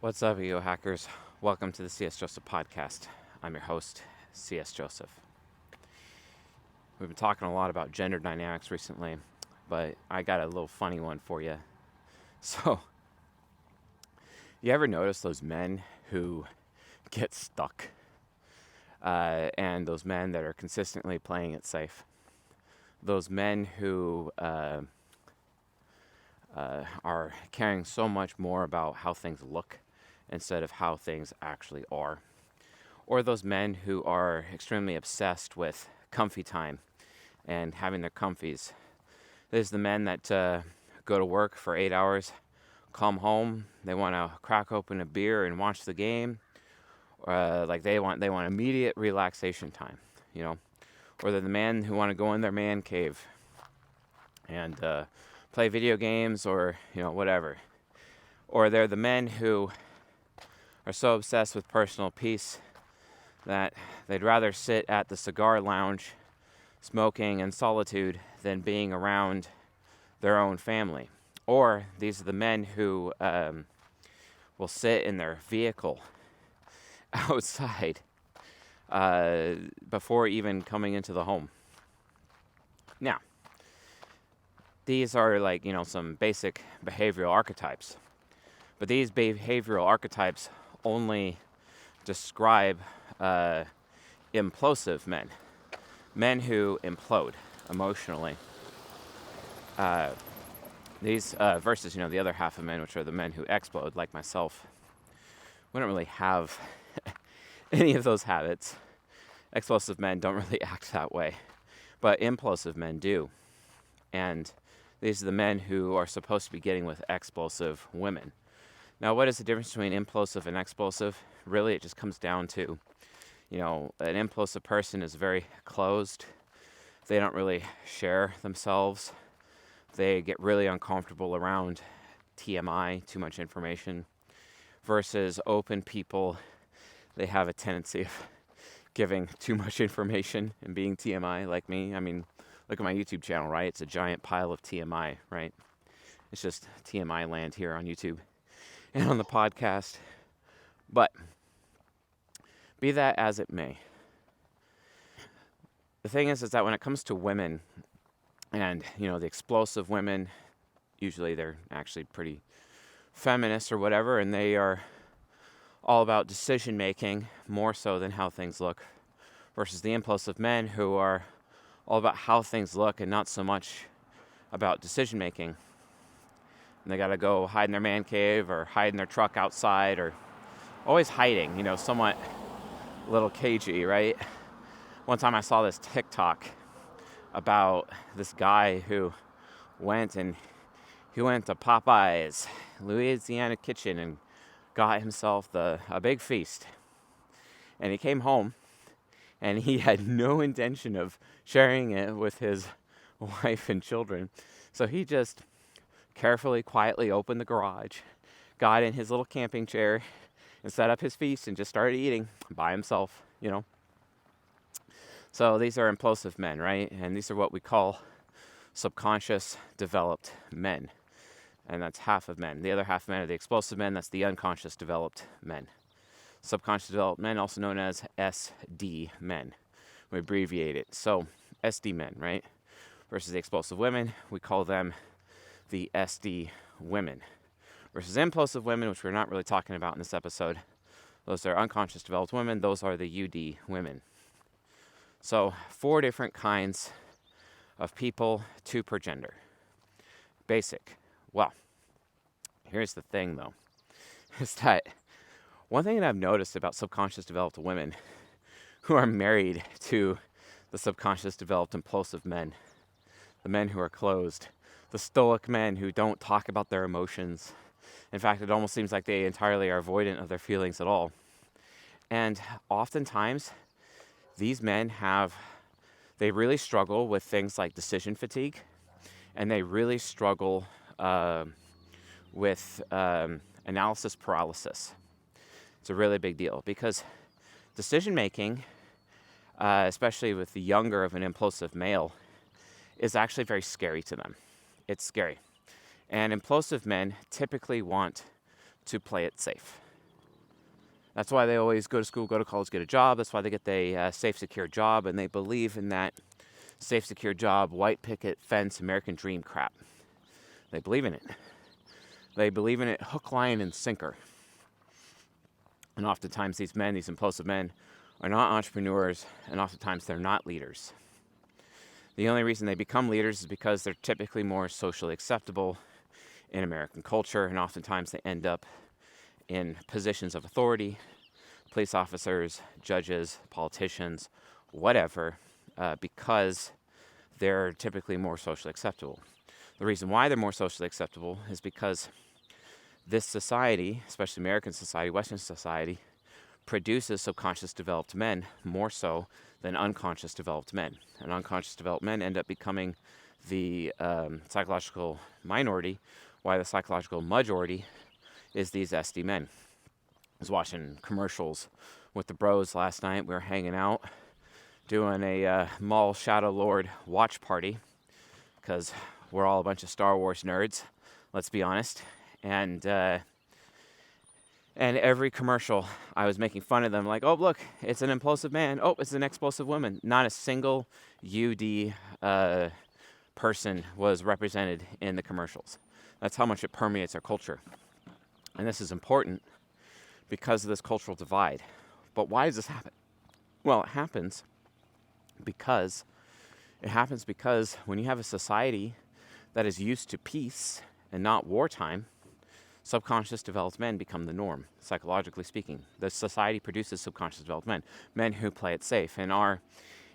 What's up, ego hackers? Welcome to the C.S. Joseph podcast. I'm your host, C.S. Joseph. We've been talking a lot about gender dynamics recently, but I got a little funny one for you. So, you ever notice those men who get stuck? And those men that are consistently playing it safe? Those men who are caring so much more about how things look instead of how things actually are. Or those men who are extremely obsessed with comfy time and having their comfies. There's the men that go to work for 8 hours, come home, they want to crack open a beer and watch the game. They want immediate relaxation time, you know. Or they're the men who want to go in their man cave and play video games or, whatever. Or they're the men who are so obsessed with personal peace that they'd rather sit at the cigar lounge smoking in solitude than being around their own family. Or these are the men who will sit in their vehicle outside before even coming into the home. Now, these are some basic behavioral archetypes. But these behavioral archetypes only describe implosive men who implode emotionally. These versus, the other half of men, which are the men who explode, like myself. We don't really have any of those habits. Explosive men don't really act that way, but implosive men do. And these are the men who are supposed to be getting with explosive women. Now, what is the difference between implosive and explosive? Really, it just comes down to, an implosive person is very closed. They don't really share themselves. They get really uncomfortable around TMI, too much information, versus open people. They have a tendency of giving too much information and being TMI, like me. I mean, look at my YouTube channel, right? It's a giant pile of TMI, right? It's just TMI land here on YouTube and on the podcast. But be that as it may, the thing is that when it comes to women and, the explosive women, usually they're actually pretty feminist or whatever, and they are all about decision making more so than how things look, versus the implosive men who are all about how things look and not so much about decision making. And they got to go hide in their man cave or hide in their truck outside, or always hiding, somewhat a little cagey, right? One time I saw this TikTok about this guy who went to Popeyes, Louisiana Kitchen, and got himself a big feast. And he came home, and he had no intention of sharing it with his wife and children. So he just carefully, quietly opened the garage, got in his little camping chair, and set up his feast and just started eating by himself, So these are implosive men, right? And these are what we call subconscious developed men. And that's half of men. The other half of men are the explosive men. That's the unconscious developed men. Subconscious developed men, also known as SD men. We abbreviate it. So SD men, right? Versus the explosive women, we call them the SD women. Versus implosive women, which we're not really talking about in this episode. Those are unconscious developed women. Those are the UD women. So 4 different kinds of people, 2 per gender. Basic. Well, here's the thing though, is that one thing that I've noticed about subconscious developed women who are married to the subconscious developed implosive men, the men who are closed, the stoic men who don't talk about their emotions. In fact, it almost seems like they entirely are avoidant of their feelings at all. And oftentimes, these men they really struggle with things like decision fatigue, and they really struggle with analysis paralysis. It's a really big deal because decision making, especially with the younger of an implosive male, is actually very scary to them. It's scary. And implosive men typically want to play it safe. That's why they always go to school, go to college, get a job. That's why they get a safe, secure job, and they believe in that safe, secure job, white picket fence, American dream crap. They believe in it. They believe in it hook, line, and sinker. And oftentimes these men, these implosive men, are not entrepreneurs, and oftentimes they're not leaders. The only reason they become leaders is because they're typically more socially acceptable in American culture, and oftentimes they end up in positions of authority, police officers, judges, politicians, whatever, because they're typically more socially acceptable. The reason why they're more socially acceptable is because this society, especially American society, Western society, produces subconscious developed men more so than unconscious developed men. And unconscious developed men end up becoming the psychological minority, while the psychological majority is these SD men. I was watching commercials with the bros last night. We were hanging out, doing a Mall Shadow Lord watch party, because we're all a bunch of Star Wars nerds, let's be honest. And every commercial, I was making fun of them, like, oh, look, it's an implosive man. Oh, it's an explosive woman. Not a single UD person was represented in the commercials. That's how much it permeates our culture. And this is important because of this cultural divide. But why does this happen? Well, it happens because when you have a society that is used to peace and not wartime, subconscious developed men become the norm, psychologically speaking. The society produces subconscious developed men, men who play it safe and are,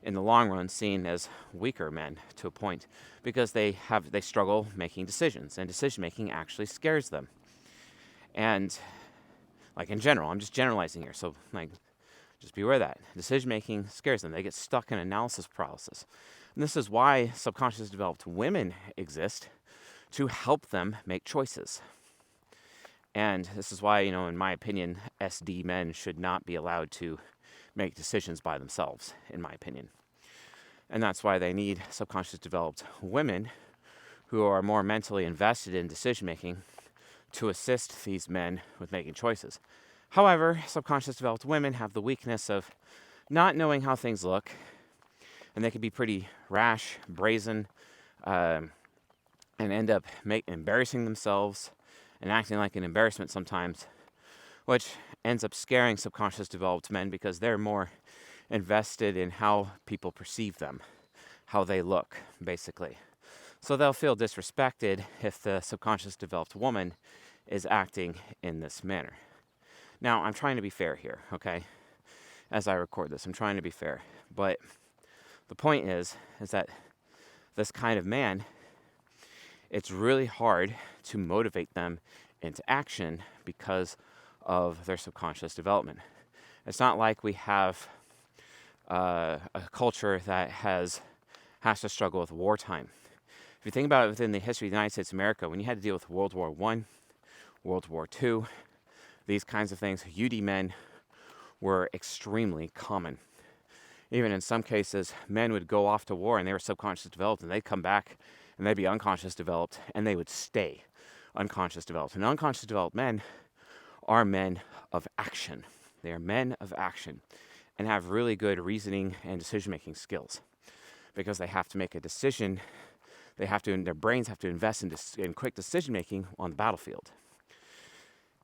in the long run, seen as weaker men to a point, because they struggle making decisions, and decision making actually scares them. And like in general, I'm just generalizing here, so like just be aware of that. Decision making scares them. They get stuck in analysis paralysis. And this is why subconscious developed women exist, to help them make choices. And this is why, in my opinion, SD men should not be allowed to make decisions by themselves, in my opinion. And that's why they need subconscious developed women who are more mentally invested in decision making to assist these men with making choices. However, subconscious developed women have the weakness of not knowing how things look, and they can be pretty rash, brazen, and end up embarrassing themselves and acting like an embarrassment sometimes, which ends up scaring subconscious developed men because they're more invested in how people perceive them, how they look, basically. So they'll feel disrespected if the subconscious developed woman is acting in this manner. Now, I'm trying to be fair here, okay? As I record this, I'm trying to be fair. But the point is that this kind of man, it's really hard to motivate them into action because of their subconscious development. It's not like we have a culture that has to struggle with wartime. If you think about it within the history of the United States of America, when you had to deal with World War I, World War II, these kinds of things, UD men were extremely common. Even in some cases, men would go off to war and they were subconscious developed, and they'd come back and they'd be unconscious developed, and they would stay unconscious developed. And unconscious developed men are men of action. They are men of action and have really good reasoning and decision-making skills, because they have to make a decision. Their brains have to invest in quick decision-making on the battlefield.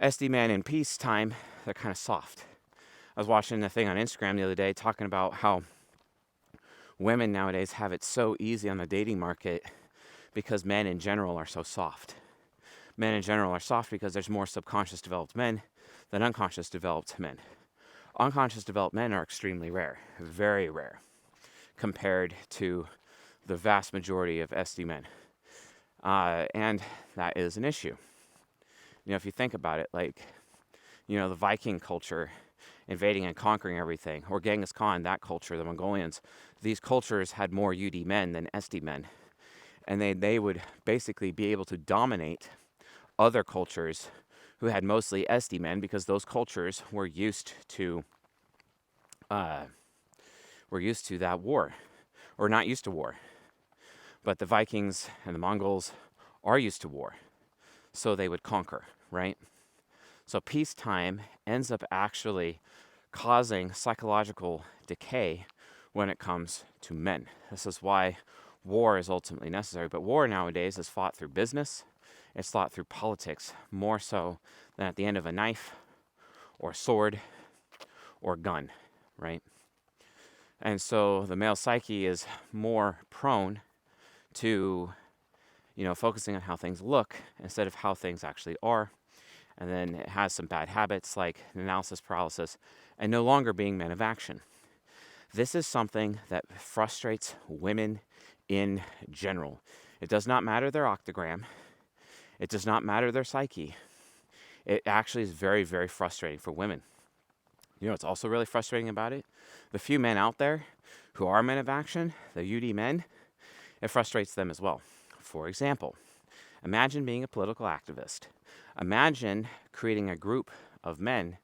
SD men in peacetime, they're kind of soft. I was watching a thing on Instagram the other day talking about how women nowadays have it so easy on the dating market because men in general are so soft. Men in general are soft because there's more subconscious developed men than unconscious developed men. Unconscious developed men are extremely rare, very rare, compared to the vast majority of SD men. And that is an issue. If you think about it, the Viking culture, invading and conquering everything, or Genghis Khan, that culture, the Mongolians, these cultures had more UD men than SD men. And they would basically be able to dominate other cultures who had mostly SD men, because those cultures were used to that war, or not used to war. But the Vikings and the Mongols are used to war, so they would conquer, right? So peacetime ends up actually causing psychological decay when it comes to men. This is why war is ultimately necessary. But war nowadays is fought through business, it's fought through politics, more so than at the end of a knife or sword or gun, right? And so the male psyche is more prone to, focusing on how things look instead of how things actually are. And then it has some bad habits like analysis paralysis and no longer being men of action. This is something that frustrates women in general. It does not matter their octagram. It does not matter their psyche. It actually is very, very frustrating for women. You know what's also really frustrating about it? The few men out there who are men of action, the UD men, it frustrates them as well. For example, imagine being a political activist. Imagine creating a group of men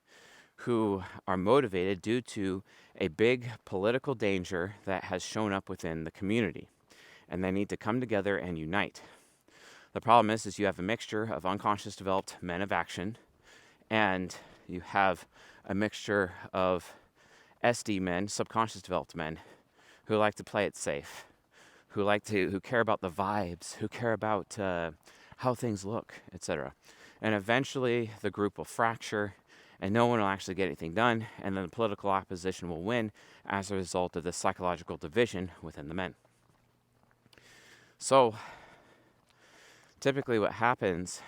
who are motivated due to a big political danger that has shown up within the community, and they need to come together and unite. The problem is you have a mixture of unconscious developed men of action, and you have a mixture of SD men, subconscious developed men, who like to play it safe, who care about the vibes, who care about how things look, etc. And eventually the group will fracture and no one will actually get anything done, and then the political opposition will win as a result of this psychological division within the men. So typically what happens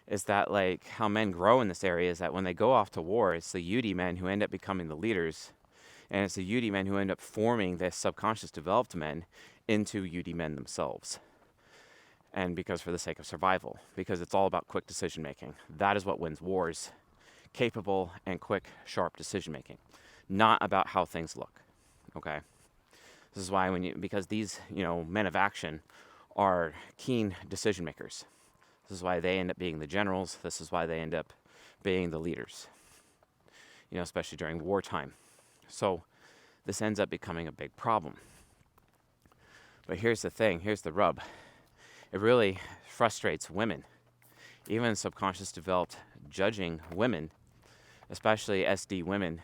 is that, like, how men grow in this area is that when they go off to war, it's the UD men who end up becoming the leaders, and it's the UD men who end up forming this subconscious developed men into UD men themselves. And because for the sake of survival, because it's all about quick decision making. That is what wins wars. Capable and quick, sharp decision making, not about how things look. Okay, this is why because these men of action are keen decision makers. This is why they end up being the generals. This is why they end up being the leaders. Especially during wartime. So this ends up becoming a big problem. But here's the thing. Here's the rub. It really frustrates women, even subconscious developed judging women, especially SD women,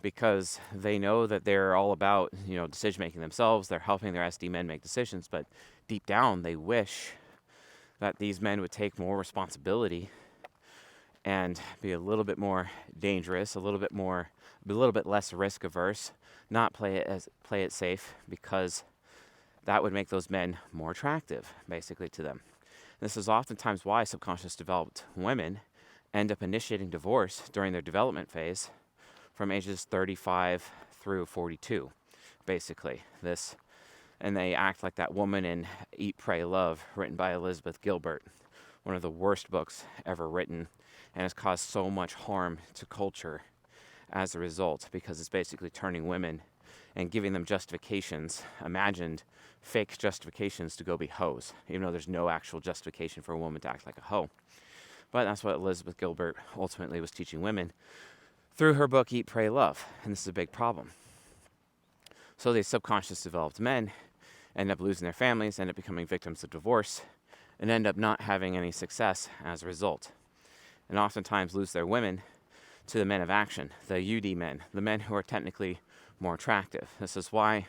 because they know that they're all about, decision making themselves. They're helping their SD men make decisions, but deep down they wish that these men would take more responsibility and be a little bit more dangerous, a little bit less risk averse, not play it safe, because that would make those men more attractive, basically, to them. This is oftentimes why subconscious developed women end up initiating divorce during their development phase from ages 35 through 42, basically. And they act like that woman in Eat, Pray, Love, written by Elizabeth Gilbert, one of the worst books ever written, and has caused so much harm to culture as a result, because it's basically turning women and giving them justifications, imagined fake justifications to go be hoes, even though there's no actual justification for a woman to act like a hoe. But that's what Elizabeth Gilbert ultimately was teaching women through her book, Eat, Pray, Love. And this is a big problem. So these subconscious developed men end up losing their families, end up becoming victims of divorce, and end up not having any success as a result. And oftentimes lose their women to the men of action, the UD men, the men who are technically more attractive. This is why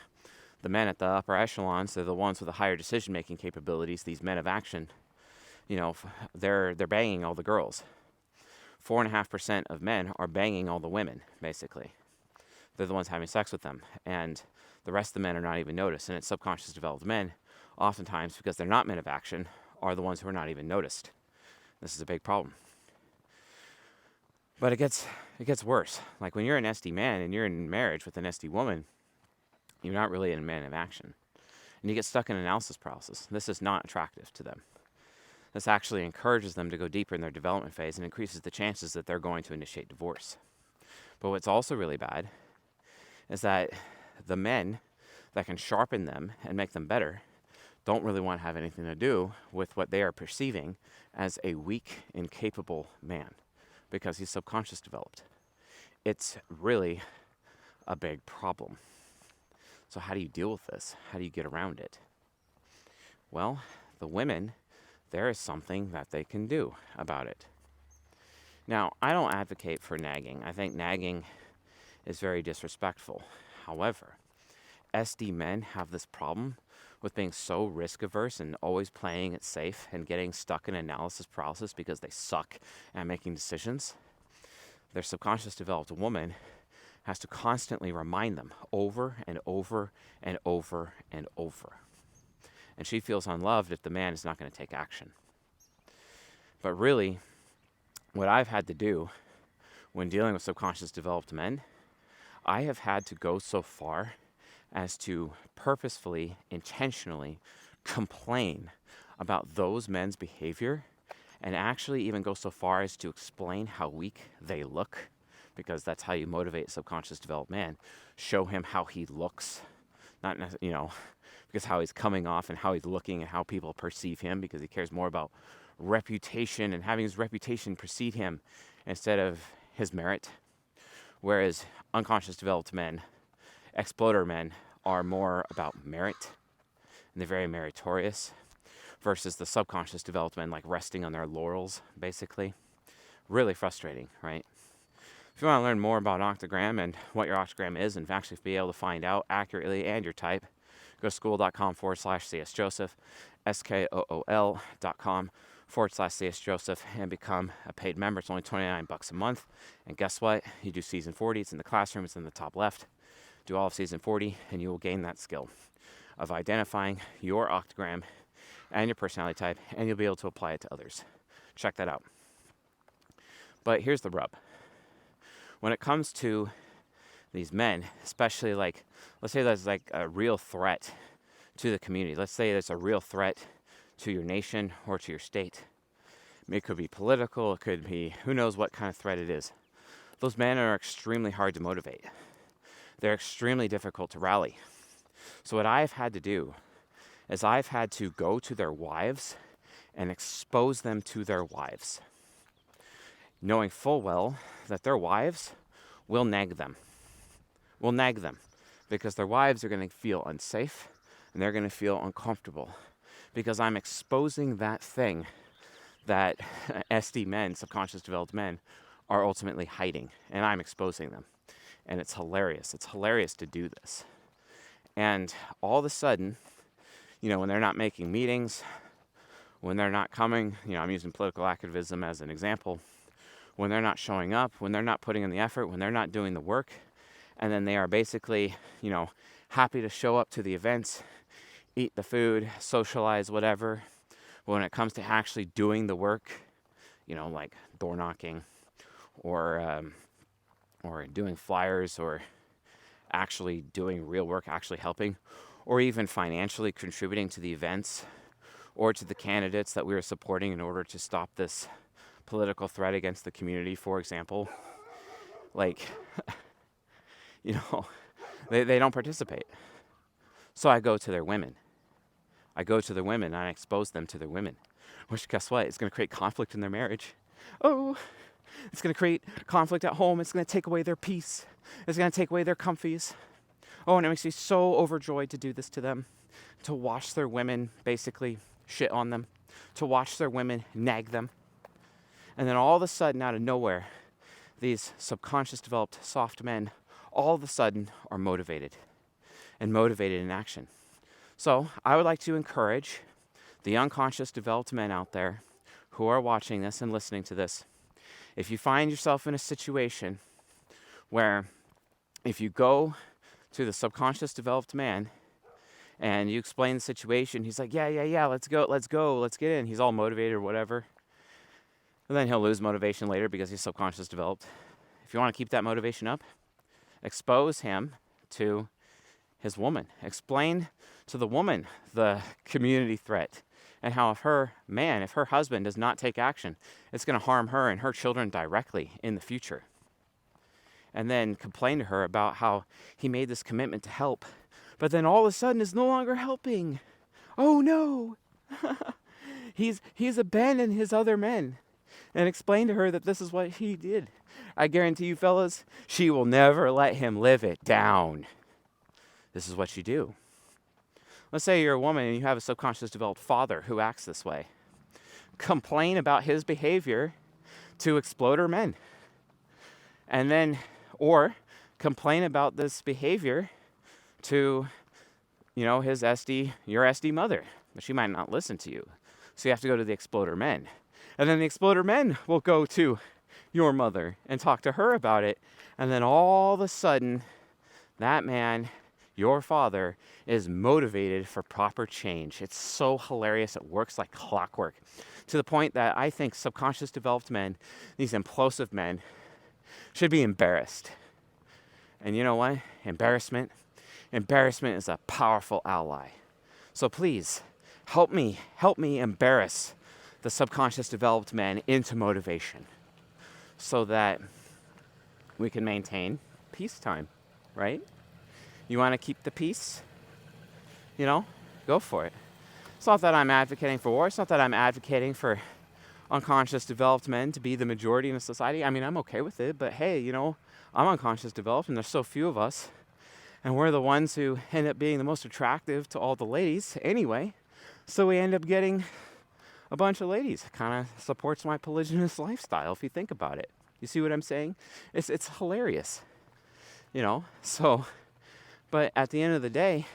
the men at the upper echelons, they're the ones with the higher decision-making capabilities, these men of action, they're banging all the girls. 4.5% of men are banging all the women, basically. They're the ones having sex with them, and the rest of the men are not even noticed. And it's subconscious developed men, oftentimes, because they're not men of action, are the ones who are not even noticed. This is a big problem. But it gets worse. Like when you're an SD man and you're in marriage with an SD woman, you're not really a man of action. And you get stuck in analysis paralysis. This is not attractive to them. This actually encourages them to go deeper in their development phase and increases the chances that they're going to initiate divorce. But what's also really bad is that the men that can sharpen them and make them better don't really want to have anything to do with what they are perceiving as a weak, incapable man, because he's subconscious developed. It's really a big problem. So how do you deal with this? How do you get around it? Well, the women, there is something that they can do about it. Now, I don't advocate for nagging. I think nagging is very disrespectful. However, SD men have this problem with being so risk averse and always playing it safe and getting stuck in analysis paralysis because they suck at making decisions. Their subconscious developed woman has to constantly remind them over and over and over and over. And she feels unloved if the man is not going to take action. But really, what I've had to do when dealing with subconscious developed men, I have had to go so far as to purposefully, intentionally complain about those men's behavior, and actually even go so far as to explain how weak they look, because that's how you motivate a subconscious developed man. Show him how he looks, not because how he's coming off and how he's looking and how people perceive him, because he cares more about reputation and having his reputation precede him instead of his merit. Whereas unconscious developed men, exploder men, are more about merit, and they're very meritorious, versus the subconscious developed men, like resting on their laurels, basically. Really frustrating, right? If you want to learn more about Octagram and what your Octagram is, and actually be able to find out accurately and your type, go to school.com/CSJoseph, SKOOL.com/CSJoseph, and become a paid member. It's only $29 a month. And guess what? You do season 40. It's in the classroom. It's in the top left. Do all of season 40, and you will gain that skill of identifying your Octagram and your personality type, and you'll be able to apply it to others. Check that out. But here's the rub. When it comes to these men, especially let's say there's a real threat to the community. Let's say there's a real threat to your nation or to your state. It could be political, it could be who knows what kind of threat it is. Those men are extremely hard to motivate. They're extremely difficult to rally. So what I've had to do is I've had to go to their wives and expose them to their wives, knowing full well that their wives will nag them. Because their wives are going to feel unsafe and they're going to feel uncomfortable, because I'm exposing that thing that SD men, subconscious developed men, are ultimately hiding, and I'm exposing them. And it's hilarious. It's hilarious to do this. And all of a sudden, when they're not making meetings, when they're not coming, I'm using political activism as an example, when they're not showing up, when they're not putting in the effort, when they're not doing the work, and then they are basically, happy to show up to the events, eat the food, socialize, whatever. But when it comes to actually doing the work, like door knocking or doing flyers, or actually doing real work, actually helping, or even financially contributing to the events or to the candidates that we are supporting in order to stop this political threat against the community, for example, they don't participate. So I go to their women. And I expose them to their women, which, guess what? It's going to create conflict in their marriage. Oh, it's going to create conflict at home. It's going to take away their peace. It's going to take away their comfies. Oh, and it makes me so overjoyed to do this to them, to watch their women basically shit on them, to watch their women nag them. And then all of a sudden, out of nowhere, these subconscious developed soft men all of a sudden are motivated in action. So I would like to encourage the unconscious developed men out there who are watching this and listening to this. If you find yourself in a situation where if you go to the subconscious developed man and you explain the situation, he's like, yeah, let's go, let's get in. He's all motivated or whatever. And then he'll lose motivation later because he's subconscious developed. If you want to keep that motivation up, expose him to his woman. Explain to the woman the community threat and how if her husband does not take action, it's going to harm her and her children directly in the future. And then complain to her about how he made this commitment to help, but then all of a sudden is no longer helping. Oh no! He's abandoned his other men. And explain to her that this is what he did. I guarantee you, fellas, she will never let him live it down. This is what you do. Let's say you're a woman and you have a subconscious developed father who acts this way. Complain about his behavior to exploder men. And then, or complain about this behavior to, your SD mother. But she might not listen to you. So you have to go to the exploder men. And then the exploder men will go to your mother and talk to her about it. And then all of a sudden, that man, your father, is motivated for proper change. It's so hilarious. It works like clockwork. To the point that I think subconscious developed men, these implosive men, should be embarrassed. And you know what? Embarrassment is a powerful ally. So please, help me embarrass the subconscious developed men into motivation so that we can maintain peacetime, right? You want to keep the peace? Go for it. It's not that I'm advocating for war. It's not that I'm advocating for unconscious developed men to be the majority in a society. I mean, I'm okay with it, but hey, I'm unconscious developed and there's so few of us. And we're the ones who end up being the most attractive to all the ladies anyway. So we end up getting a bunch of ladies. Kind of supports my polygynous lifestyle if you think about it. You see what I'm saying? It's hilarious. So, but at the end of the day,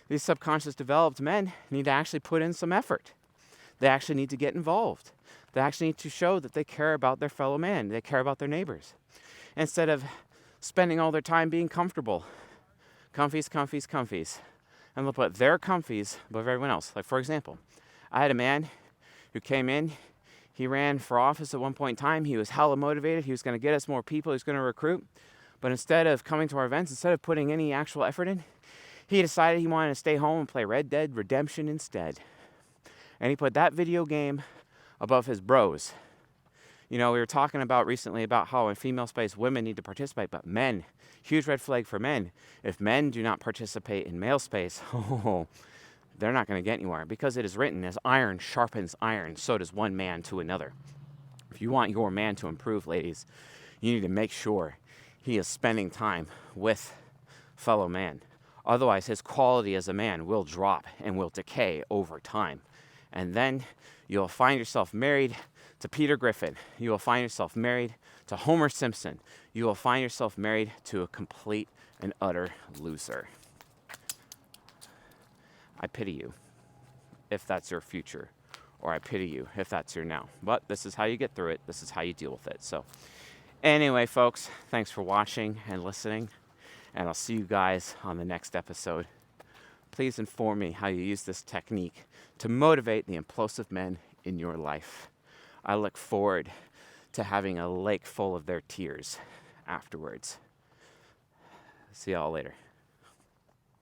these subconscious developed men need to actually put in some effort. They actually need to get involved. They actually need to show that they care about their fellow man. They care about their neighbors. Instead of spending all their time being comfortable. Comfies. And they'll put their comfies above everyone else. Like, for example, I had a man who came in. He ran for office at one point in time. He was hella motivated. He was going to get us more people. He was going to recruit. But instead of coming to our events, instead of putting any actual effort in, he decided he wanted to stay home and play Red Dead Redemption instead. And he put that video game above his bros. We were talking about recently about how in female space women need to participate, but men, huge red flag for men. If men do not participate in male space, they're not going to get anywhere, because it is written, as iron sharpens iron, so does one man to another. If you want your man to improve, ladies, you need to make sure he is spending time with fellow man. Otherwise, his quality as a man will drop and will decay over time. And then you'll find yourself married to Peter Griffin. You will find yourself married to Homer Simpson. You will find yourself married to a complete and utter loser. I pity you if that's your future, or I pity you if that's your now. But this is how you get through it. This is how you deal with it. So anyway, folks, thanks for watching and listening, and I'll see you guys on the next episode. Please inform me how you use this technique to motivate the implosive men in your life. I look forward to having a lake full of their tears afterwards. See y'all later.